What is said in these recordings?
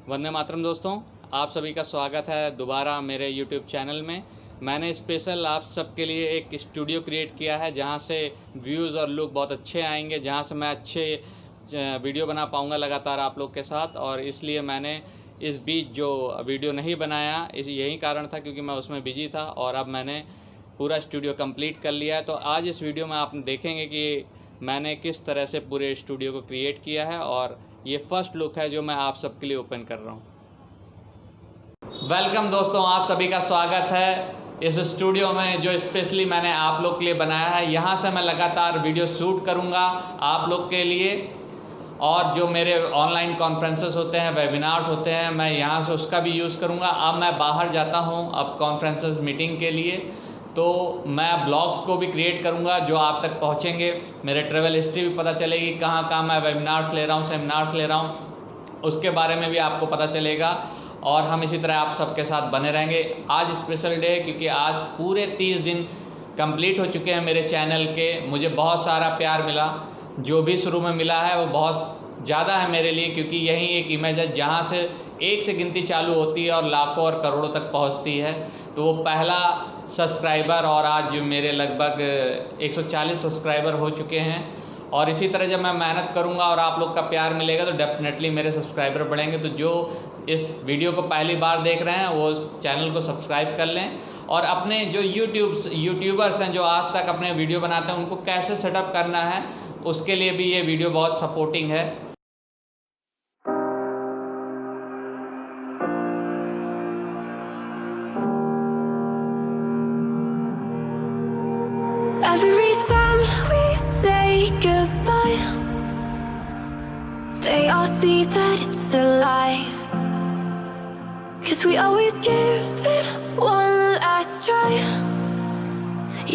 वंदे मातरम दोस्तों, आप सभी का स्वागत है दोबारा मेरे यूट्यूब चैनल में। मैंने स्पेशल आप सबके लिए एक स्टूडियो क्रिएट किया है जहां से व्यूज़ और लुक बहुत अच्छे आएंगे, जहां से मैं अच्छे वीडियो बना पाऊंगा लगातार आप लोग के साथ। और इसलिए मैंने इस बीच जो वीडियो नहीं बनाया, यही कारण था क्योंकि मैं उसमें बिजी था। और अब मैंने पूरा स्टूडियो कंप्लीट कर लिया है। तो आज इस वीडियो में आप देखेंगे कि मैंने किस तरह से पूरे स्टूडियो को क्रिएट किया है, और ये फर्स्ट लुक है जो मैं आप सबके लिए ओपन कर रहा हूँ। वेलकम दोस्तों, आप सभी का स्वागत है इस स्टूडियो में जो स्पेशली मैंने आप लोग के लिए बनाया है। यहाँ से मैं लगातार वीडियो शूट करूँगा आप लोग के लिए, और जो मेरे ऑनलाइन कॉन्फ्रेंसेस होते हैं, वेबिनार्स होते हैं, मैं यहाँ से उसका भी यूज़ करूँगा। अब मैं बाहर जाता हूँ अब कॉन्फ्रेंसेस मीटिंग के लिए, तो मैं ब्लॉग्स को भी क्रिएट करूँगा जो आप तक पहुँचेंगे। मेरे ट्रैवल हिस्ट्री भी पता चलेगी, कहाँ कहाँ मैं वेबिनार्स ले रहा हूँ, सेमिनार्स ले रहा हूँ, उसके बारे में भी आपको पता चलेगा। और हम इसी तरह आप सबके साथ बने रहेंगे। आज स्पेशल डे है क्योंकि आज पूरे 30 दिन कंप्लीट हो चुके हैं मेरे चैनल के। मुझे बहुत सारा प्यार मिला, जो भी शुरू में मिला है वो बहुत ज़्यादा है मेरे लिए, क्योंकि यही एक इमेज है जहाँ से एक से गिनती चालू होती है और लाखों और करोड़ों तक पहुँचती है। तो वो पहला सब्सक्राइबर, और आज मेरे लगभग 140 सब्सक्राइबर हो चुके हैं। और इसी तरह जब मैं मेहनत करूंगा और आप लोग का प्यार मिलेगा तो डेफिनेटली मेरे सब्सक्राइबर बढ़ेंगे। तो जो इस वीडियो को पहली बार देख रहे हैं वो चैनल को सब्सक्राइब कर लें, और अपने जो यूट्यूबर्स हैं जो आज तक अपने वीडियो बनाते हैं उनको कैसे सेटअप करना है उसके लिए भी ये वीडियो बहुत सपोर्टिंग है। Every time we say goodbye, they all see that it's a lie. 'Cause we always give it one last try.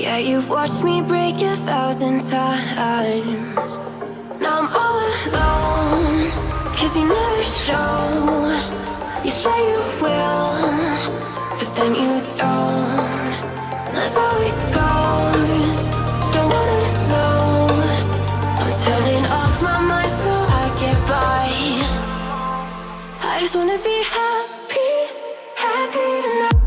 Yeah, you've watched me break 1,000 times. Now I'm all alone, 'cause you never show. You say you will, but then you don't. That's how it goes. Don't wanna know. I'm turning off my mind so I get by. I just wanna be happy, happy tonight.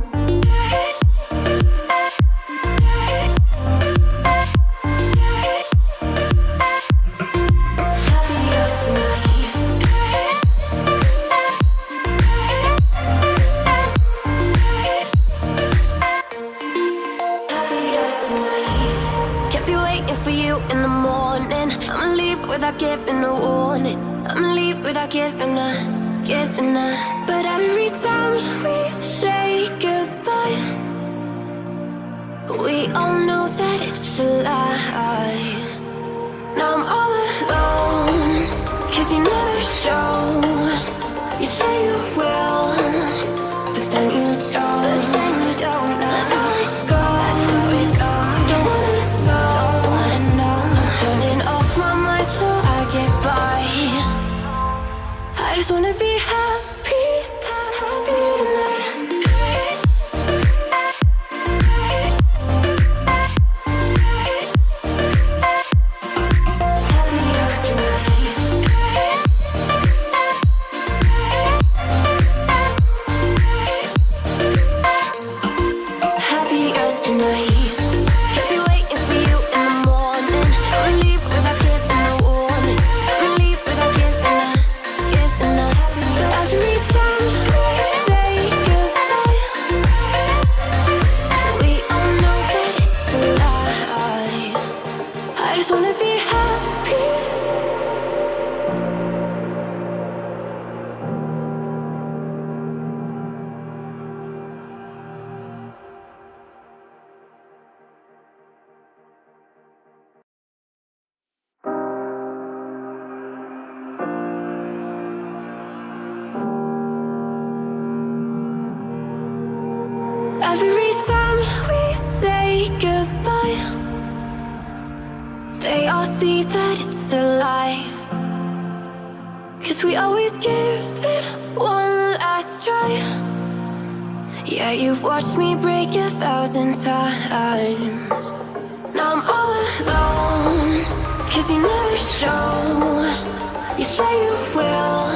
Happier tonight. Happier tonight. Can't be waiting for you in the morning. I'ma leave without giving a warning. I'ma leave without giving a. But every time we say goodbye, we all know that it's a lie. Now I'm all alone, 'cause you never show. You say you will, but then you don't. That's how it goes. Don't wanna know. I'm turning off my mind so I get by. I just wanna be happy, happy tonight. Happier tonight. Happier tonight. Can't be waiting for you in the morning. I'ma leave without giving a warning. I'ma leave without giving a. But every time we say goodbye, we all know that it's a lie. I just wanna be happy. Every time we say goodbye, they all see that it's a lie. 'Cause we always give it one last try. Yeah, you've watched me break 1,000 times. Now I'm all alone, 'cause you never show. You say you will,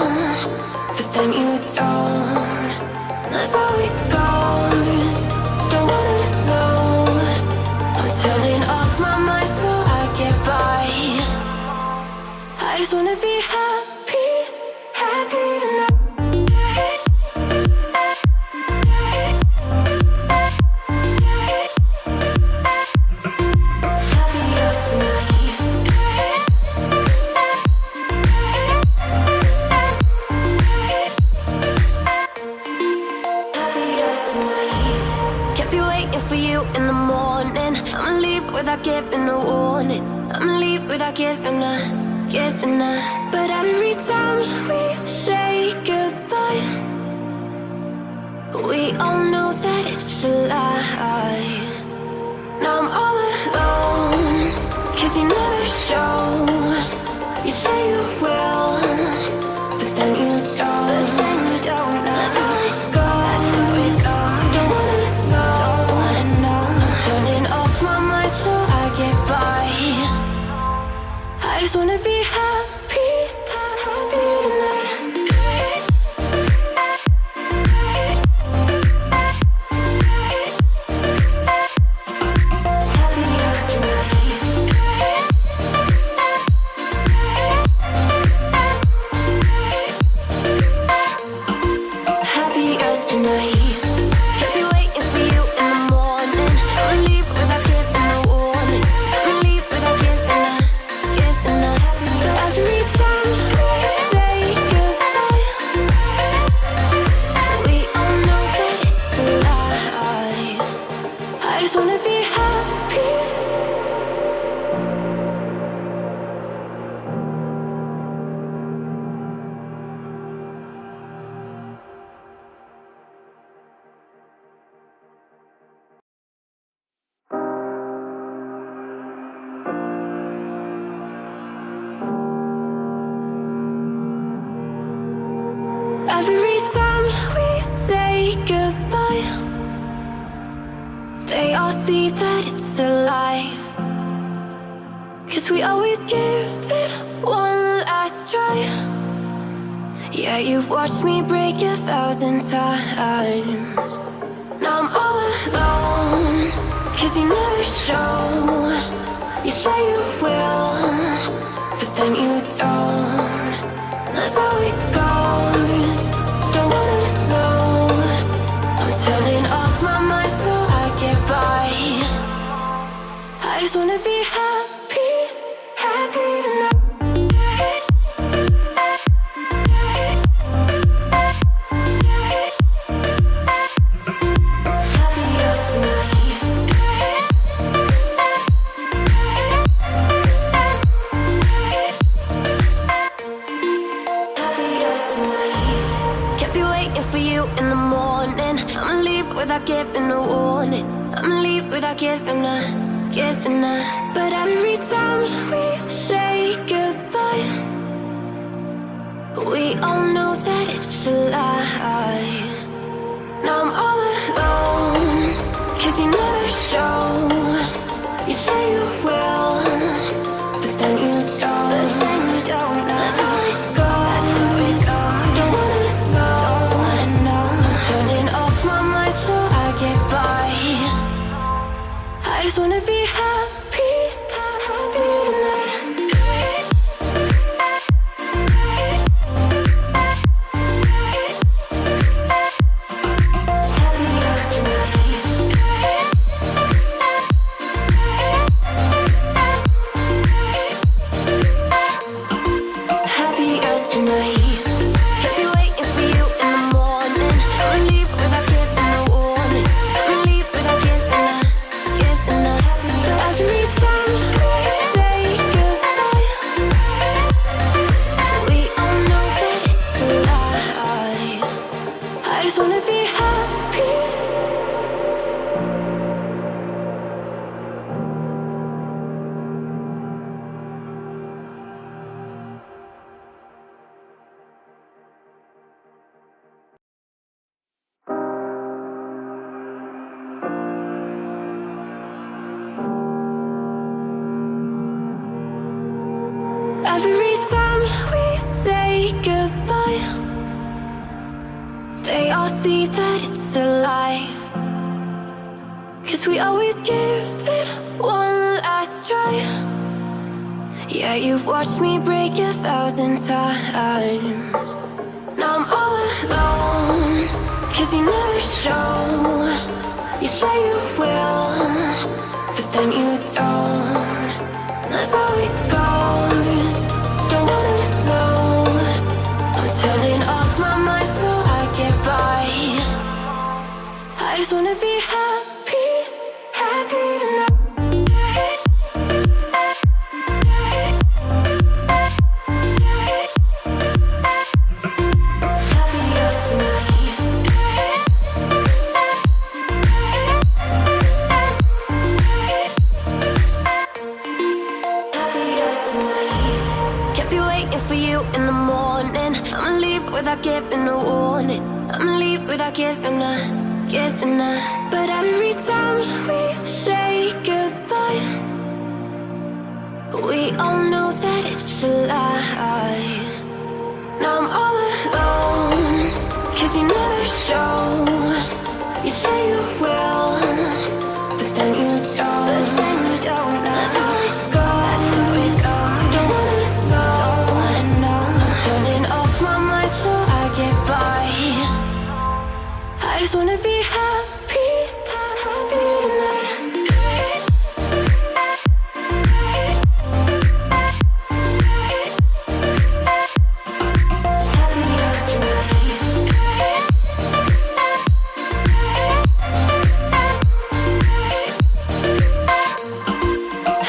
but then you don't. That's how it goes. Don't wanna know. I'm turning off my mind so I get by. I just wanna be happy, happy tonight. Happier tonight. Happier tonight. Can't be waiting for you in the morning. I'ma leave without giving a warning. I'ma leave without giving a. But every time we say goodbye, we all know that it's a lie. Now I'm all alone, 'cause you never show. You say you will, but then you don't. That's how it goes. Don't wanna know. I'm turning off my mind so I get by. I just wanna be happy, happy tonight. Happier tonight. Happier tonight. Can't be waiting for you in the morning. I'ma leave without giving a warning. I'ma leave without giving a. But every time we say goodbye, we all know that it's a lie. I just wanna be happy. Every time we say goodbye, they all see that it's a lie. 'Cause we always give it one last try. Yeah, you've watched me break 1,000 times. Now I'm all alone, 'cause you never show. You say you will, but then you don't. That's how it goes. Don't wanna know. I'm turning off my mind so I get by. I just wanna be happy, happy tonight. Happier tonight. Happier tonight. Can't be waiting for you in the morning. I'ma leave without giving a warning. I'ma leave without giving a. But every time we say goodbye, we all know that it's a lie. Now I'm all alone, 'cause you never show. You say you will, but then you don't. That's how it goes. Don't wanna know. I'm turning off my mind so I get by. I just wanna be happy, happy tonight. Happier tonight. Happier tonight. Can't be waiting for you in the morning. I'ma leave without giving a warning. I'ma leave without giving a. But every time we say goodbye, we all know that it's a lie. I just wanna be happy. Every time we say goodbye, they all see that it's a lie. 'Cause we always give it one last try. Yeah, you've watched me break 1,000 times. Now I'm all alone, 'cause you never show. You say you will, but then you don't. That's how it goes. Don't wanna know. I'm turning off my mind so I get by. I just wanna be happy, happy tonight. Happier tonight. Happier tonight. Can't be waiting for you in the morning. I'ma leave without giving a warning. I'ma leave without giving a. But every time we say goodbye, we all know that it's a lie. Now I'm all alone, 'cause you never show. You say you will, but then you don't. That's how it goes. Don't wanna know. I'm turning off my mind so I get by. I just wanna be happy, happy tonight. Happier tonight.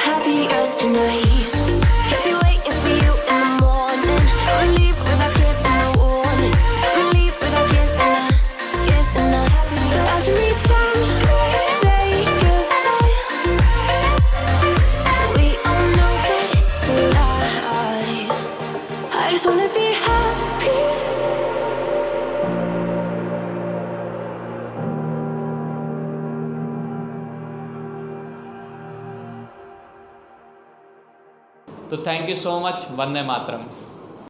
Happier tonight. Can't be waiting for you in the morning. I'ma leave without giving a warning. I'ma leave without giving a. But every time we say goodbye, we all know that it's a lie. I just wanna be happy. तो thank you so much. Vande Mataram.